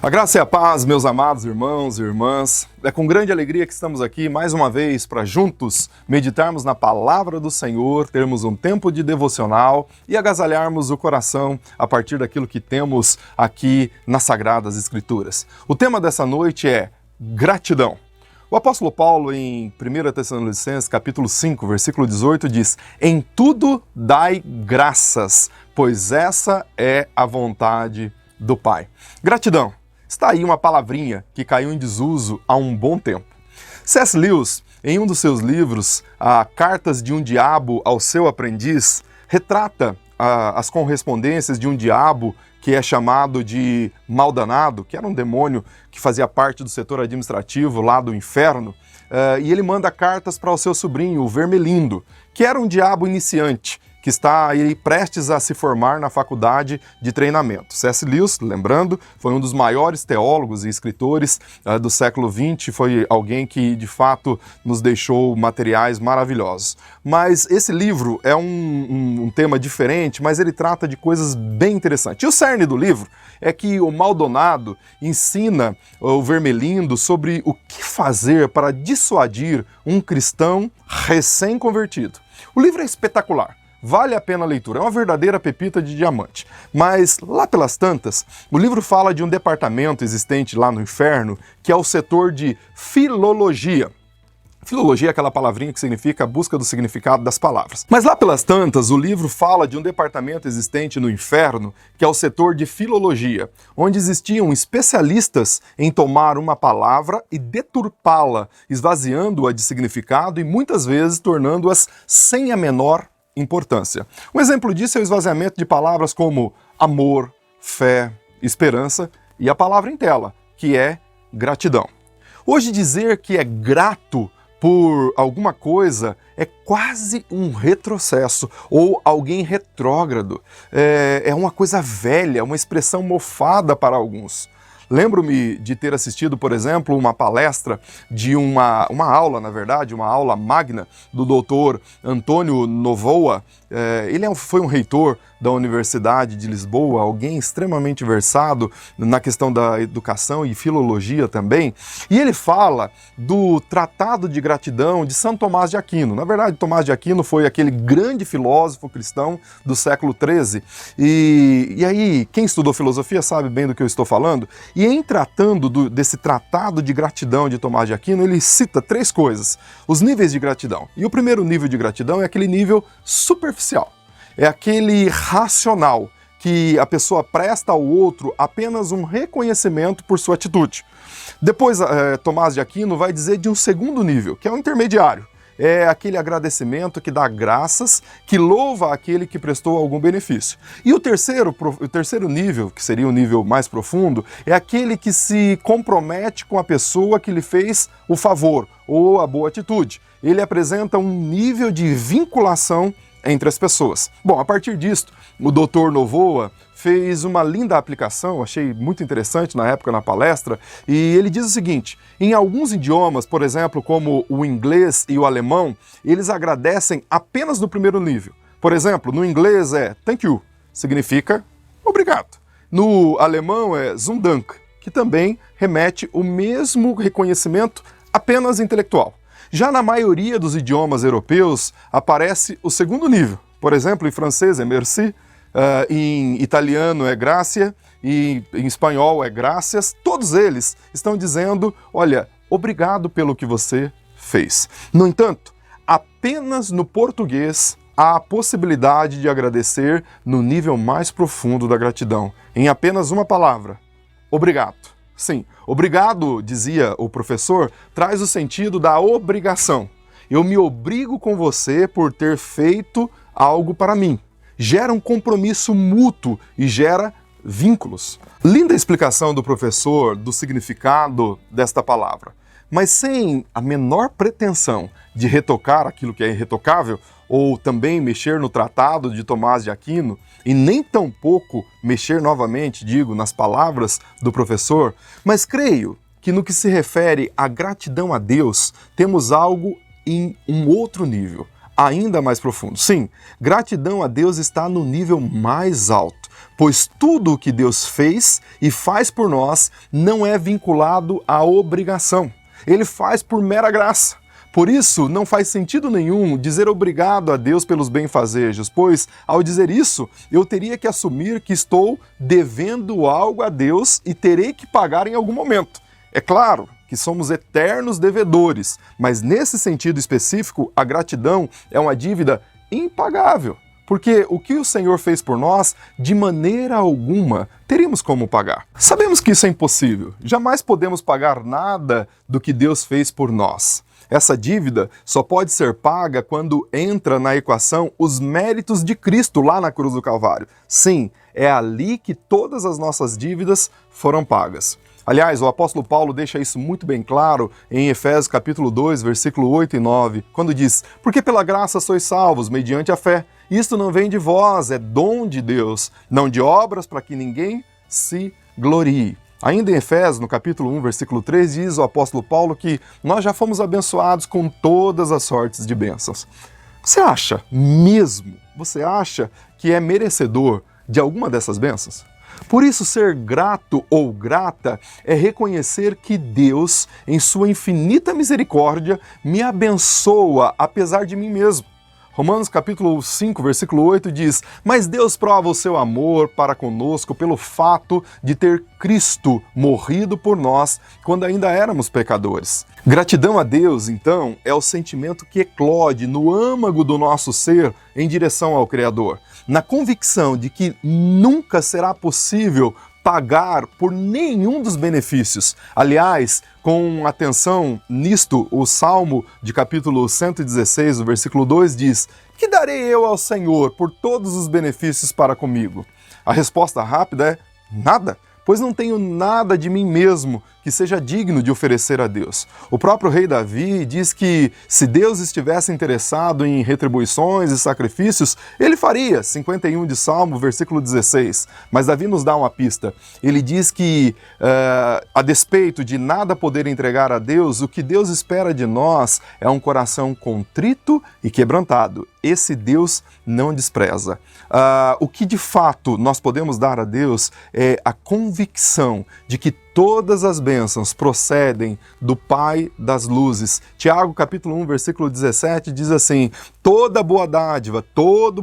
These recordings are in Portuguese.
A graça e a paz, meus amados irmãos e irmãs. É com grande alegria que estamos aqui mais uma vez para juntos meditarmos na palavra do Senhor, termos um tempo de devocional e agasalharmos o coração a partir daquilo que temos aqui nas Sagradas Escrituras. O tema dessa noite é gratidão. O apóstolo Paulo, em 1 Tessalonicenses, capítulo 5, versículo 18, diz: "Em tudo dai graças, pois essa é a vontade do Pai." Gratidão. Está aí uma palavrinha que caiu em desuso há um bom tempo. C.S. Lewis, em um dos seus livros, Cartas de um Diabo ao Seu Aprendiz, retrata as correspondências de um diabo que é chamado de Maldanado, que era um demônio que fazia parte do setor administrativo lá do inferno, e ele manda cartas para o seu sobrinho, o Vermelindo, que era um diabo iniciante, que está aí prestes a se formar na faculdade de treinamento. C.S. Lewis, lembrando, foi um dos maiores teólogos e escritores do século XX, foi alguém que, de fato, nos deixou materiais maravilhosos. Mas esse livro é um tema diferente, mas ele trata de coisas bem interessantes. E o cerne do livro é que o Maldonado ensina o Vermelindo sobre o que fazer para dissuadir um cristão recém-convertido. O livro é espetacular. Vale a pena a leitura, é uma verdadeira pepita de diamante. Mas, lá pelas tantas, o livro fala de um departamento existente lá no inferno, que é o setor de filologia. Filologia é aquela palavrinha que significa a busca do significado das palavras. Mas lá pelas tantas, o livro fala de um departamento existente no inferno, que é o setor de filologia, onde existiam especialistas em tomar uma palavra e deturpá-la, esvaziando-a de significado e muitas vezes tornando-as sem a menor importância. Um exemplo disso é o esvaziamento de palavras como amor, fé, esperança e a palavra em tela, que é gratidão. Hoje dizer que é grato por alguma coisa é quase um retrocesso ou alguém retrógrado. É uma coisa velha, uma expressão mofada para alguns. Lembro-me de ter assistido, por exemplo, uma palestra de uma aula, na verdade, uma aula magna do doutor Antônio Novoa. Ele foi um reitor da Universidade de Lisboa, alguém extremamente versado na questão da educação e filologia também. E ele fala do Tratado de Gratidão de São Tomás de Aquino. Na verdade, Tomás de Aquino foi aquele grande filósofo cristão do século XIII. E aí, quem estudou filosofia sabe bem do que eu estou falando. E em tratando desse Tratado de Gratidão de Tomás de Aquino, ele cita três coisas: os níveis de gratidão. E o primeiro nível de gratidão é aquele nível superficial. É aquele racional, que a pessoa presta ao outro apenas um reconhecimento por sua atitude. Depois, Tomás de Aquino vai dizer de um segundo nível, que é o intermediário. É aquele agradecimento que dá graças, que louva aquele que prestou algum benefício. E o terceiro nível, que seria o nível mais profundo, é aquele que se compromete com a pessoa que lhe fez o favor ou a boa atitude. Ele apresenta um nível de vinculação entre as pessoas. Bom, a partir disto, o Dr. Novoa fez uma linda aplicação, achei muito interessante na época na palestra, e ele diz o seguinte: em alguns idiomas, por exemplo, como o inglês e o alemão, eles agradecem apenas no primeiro nível. Por exemplo, no inglês é thank you, significa obrigado. No alemão é Vielen Dank, que também remete o mesmo reconhecimento apenas intelectual. Já na maioria dos idiomas europeus aparece o segundo nível. Por exemplo, em francês é merci, em italiano é gracia, e em espanhol é gracias. Todos eles estão dizendo, olha, obrigado pelo que você fez. No entanto, apenas no português há a possibilidade de agradecer no nível mais profundo da gratidão, em apenas uma palavra: obrigado. Sim, obrigado, dizia o professor, traz o sentido da obrigação. Eu me obrigo com você por ter feito algo para mim. Gera um compromisso mútuo e gera vínculos. Linda explicação do professor do significado desta palavra, mas sem a menor pretensão de retocar aquilo que é irretocável, ou também mexer no Tratado de Tomás de Aquino, e nem tampouco mexer novamente, nas palavras do professor, mas creio que no que se refere à gratidão a Deus, temos algo em um outro nível, ainda mais profundo. Sim, gratidão a Deus está no nível mais alto, pois tudo o que Deus fez e faz por nós não é vinculado à obrigação. Ele faz por mera graça. Por isso, não faz sentido nenhum dizer obrigado a Deus pelos benfazejos, pois, ao dizer isso, eu teria que assumir que estou devendo algo a Deus e terei que pagar em algum momento. É claro que somos eternos devedores, mas nesse sentido específico, a gratidão é uma dívida impagável. Porque o que o Senhor fez por nós, de maneira alguma, teríamos como pagar. Sabemos que isso é impossível. Jamais podemos pagar nada do que Deus fez por nós. Essa dívida só pode ser paga quando entra na equação os méritos de Cristo lá na cruz do Calvário. Sim, é ali que todas as nossas dívidas foram pagas. Aliás, o apóstolo Paulo deixa isso muito bem claro em Efésios capítulo 2, versículo 8 e 9, quando diz: porque pela graça sois salvos, mediante a fé. Isto não vem de vós, é dom de Deus, não de obras, para que ninguém se glorie. Ainda em Efésios, no capítulo 1, versículo 3, diz o apóstolo Paulo que nós já fomos abençoados com todas as sortes de bênçãos. Você acha que é merecedor de alguma dessas bênçãos? Por isso, ser grato ou grata é reconhecer que Deus, em sua infinita misericórdia, me abençoa apesar de mim mesmo. Romanos capítulo 5, versículo 8 diz: mas Deus prova o seu amor para conosco pelo fato de ter Cristo morrido por nós quando ainda éramos pecadores. Gratidão a Deus, então, é o sentimento que eclode no âmago do nosso ser em direção ao Criador, na convicção de que nunca será possível pagar por nenhum dos benefícios. Aliás, com atenção nisto, o Salmo de capítulo 116, o versículo 2 diz: que darei eu ao Senhor por todos os benefícios para comigo? A resposta rápida é: nada, pois não tenho nada de mim mesmo que seja digno de oferecer a Deus. O próprio rei Davi diz que se Deus estivesse interessado em retribuições e sacrifícios, ele faria, 51 de Salmo, versículo 16. Mas Davi nos dá uma pista. Ele diz que, a despeito de nada poder entregar a Deus, o que Deus espera de nós é um coração contrito e quebrantado. Esse Deus não despreza. O que de fato nós podemos dar a Deus é a convicção de que todas as bênçãos procedem do Pai das luzes. Tiago, capítulo 1, versículo 17, diz assim: toda boa dádiva, todo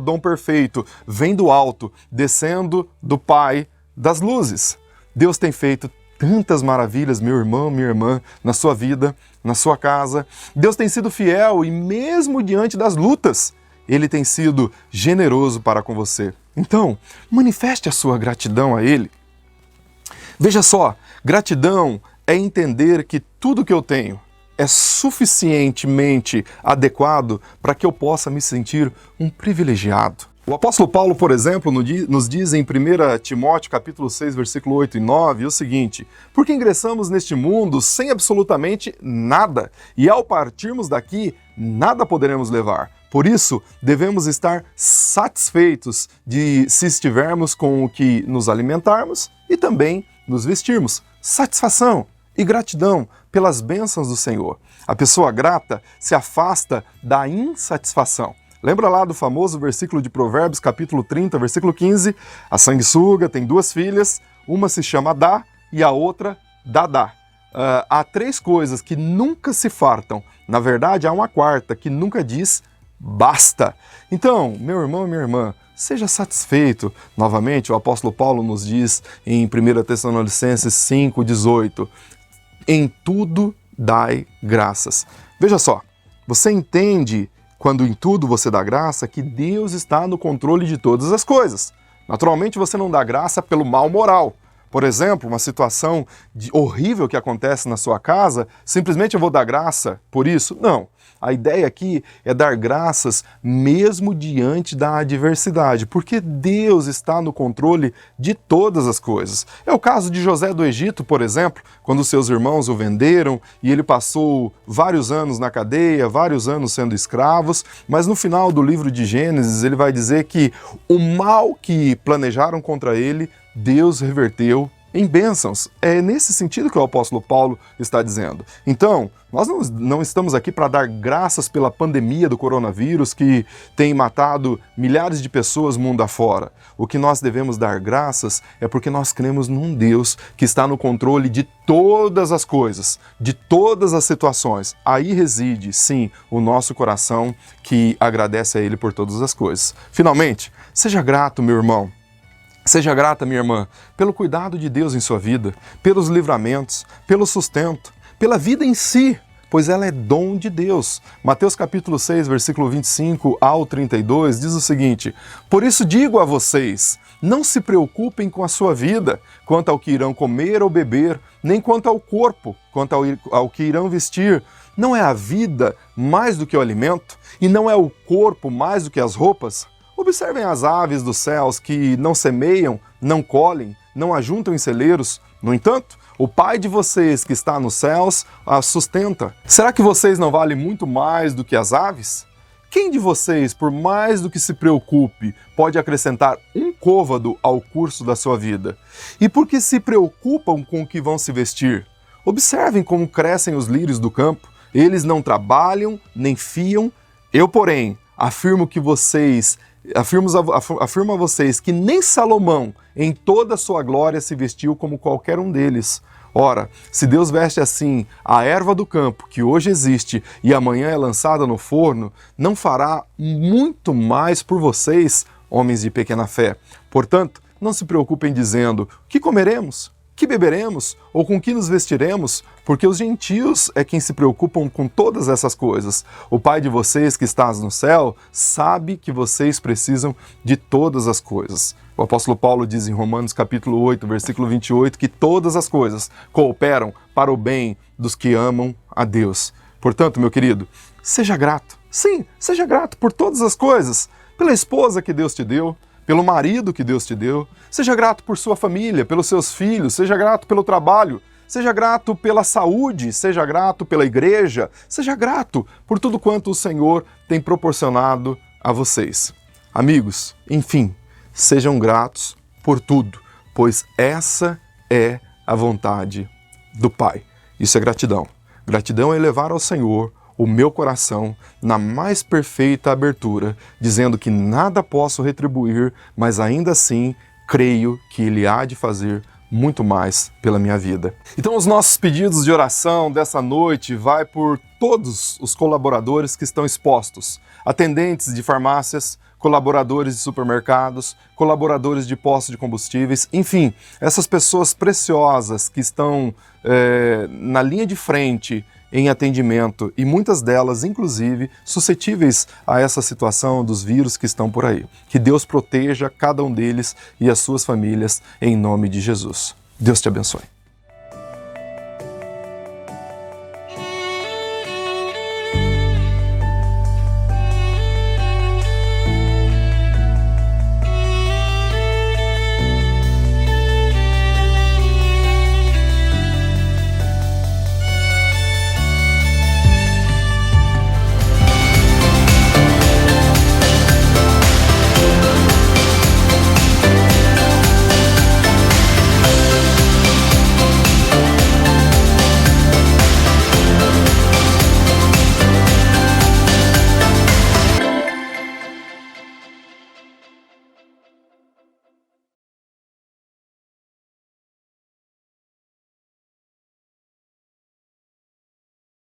dom perfeito vem do alto, descendo do Pai das luzes. Deus tem feito tantas maravilhas, meu irmão, minha irmã, na sua vida, na sua casa. Deus tem sido fiel e mesmo diante das lutas, Ele tem sido generoso para com você. Então, manifeste a sua gratidão a Ele. Veja só, gratidão é entender que tudo que eu tenho é suficientemente adequado para que eu possa me sentir um privilegiado. O apóstolo Paulo, por exemplo, nos diz em 1 Timóteo capítulo 6, versículo 8 e 9 o seguinte: porque ingressamos neste mundo sem absolutamente nada, e ao partirmos daqui, nada poderemos levar. Por isso, devemos estar satisfeitos se estivermos com o que nos alimentarmos e também nos vestirmos. Satisfação e gratidão pelas bênçãos do Senhor. A pessoa grata se afasta da insatisfação. Lembra lá do famoso versículo de Provérbios, capítulo 30, versículo 15? A sanguessuga tem duas filhas, uma se chama Adá e a outra Dadá. Há três coisas que nunca se fartam. Na verdade, há uma quarta que nunca diz basta. Então, meu irmão e minha irmã, seja satisfeito. Novamente, o apóstolo Paulo nos diz em 1 Tessalonicenses 5,18: em tudo dai graças. Veja só, você entende, quando em tudo você dá graça, que Deus está no controle de todas as coisas. Naturalmente, você não dá graça pelo mal moral. Por exemplo, uma situação horrível que acontece na sua casa, simplesmente eu vou dar graça por isso? Não. A ideia aqui é dar graças mesmo diante da adversidade, porque Deus está no controle de todas as coisas. É o caso de José do Egito, por exemplo, quando seus irmãos o venderam e ele passou vários anos na cadeia, vários anos sendo escravos, mas no final do livro de Gênesis ele vai dizer que o mal que planejaram contra ele, Deus reverteu em bênçãos. É nesse sentido que o apóstolo Paulo está dizendo. Então, nós não estamos aqui para dar graças pela pandemia do coronavírus que tem matado milhares de pessoas mundo afora. O que nós devemos dar graças é porque nós cremos num Deus que está no controle de todas as coisas, de todas as situações. Aí reside, sim, o nosso coração que agradece a Ele por todas as coisas. Finalmente, seja grato, meu irmão. Seja grata, minha irmã, pelo cuidado de Deus em sua vida, pelos livramentos, pelo sustento, pela vida em si, pois ela é dom de Deus. Mateus capítulo 6, versículo 25 ao 32 diz o seguinte: por isso digo a vocês, não se preocupem com a sua vida, quanto ao que irão comer ou beber, nem quanto ao corpo, quanto ao que irão vestir. Não é a vida mais do que o alimento, e não é o corpo mais do que as roupas? Observem as aves dos céus que não semeiam, não colhem, não ajuntam em celeiros. No entanto, o Pai de vocês que está nos céus as sustenta. Será que vocês não valem muito mais do que as aves? Quem de vocês, por mais do que se preocupe, pode acrescentar um côvado ao curso da sua vida? E por que se preocupam com o que vão se vestir? Observem como crescem os lírios do campo. Eles não trabalham, nem fiam. Eu, porém, afirmo a vocês que nem Salomão, em toda a sua glória, se vestiu como qualquer um deles. Ora, se Deus veste assim a erva do campo, que hoje existe e amanhã é lançada no forno, não fará muito mais por vocês, homens de pequena fé. Portanto, não se preocupem dizendo: que comeremos? Que beberemos? Ou com que nos vestiremos? Porque os gentios é quem se preocupam com todas essas coisas. O Pai de vocês que está no céu sabe que vocês precisam de todas as coisas. O apóstolo Paulo diz em Romanos capítulo 8, versículo 28, que todas as coisas cooperam para o bem dos que amam a Deus. Portanto, meu querido, seja grato. Sim, seja grato por todas as coisas. Pela esposa que Deus te deu, pelo marido que Deus te deu. Seja grato por sua família, pelos seus filhos, seja grato pelo trabalho, seja grato pela saúde, seja grato pela igreja, seja grato por tudo quanto o Senhor tem proporcionado a vocês. Amigos, enfim, sejam gratos por tudo, pois essa é a vontade do Pai. Isso é gratidão. Gratidão é elevar ao Senhor o meu coração na mais perfeita abertura, dizendo que nada posso retribuir, mas ainda assim creio que Ele há de fazer muito mais pela minha vida. Então os nossos pedidos de oração dessa noite vai por todos os colaboradores que estão expostos, atendentes de farmácias, colaboradores de supermercados, colaboradores de postos de combustíveis, enfim, essas pessoas preciosas que estão na linha de frente em atendimento e muitas delas, inclusive, suscetíveis a essa situação dos vírus que estão por aí. Que Deus proteja cada um deles e as suas famílias em nome de Jesus. Deus te abençoe.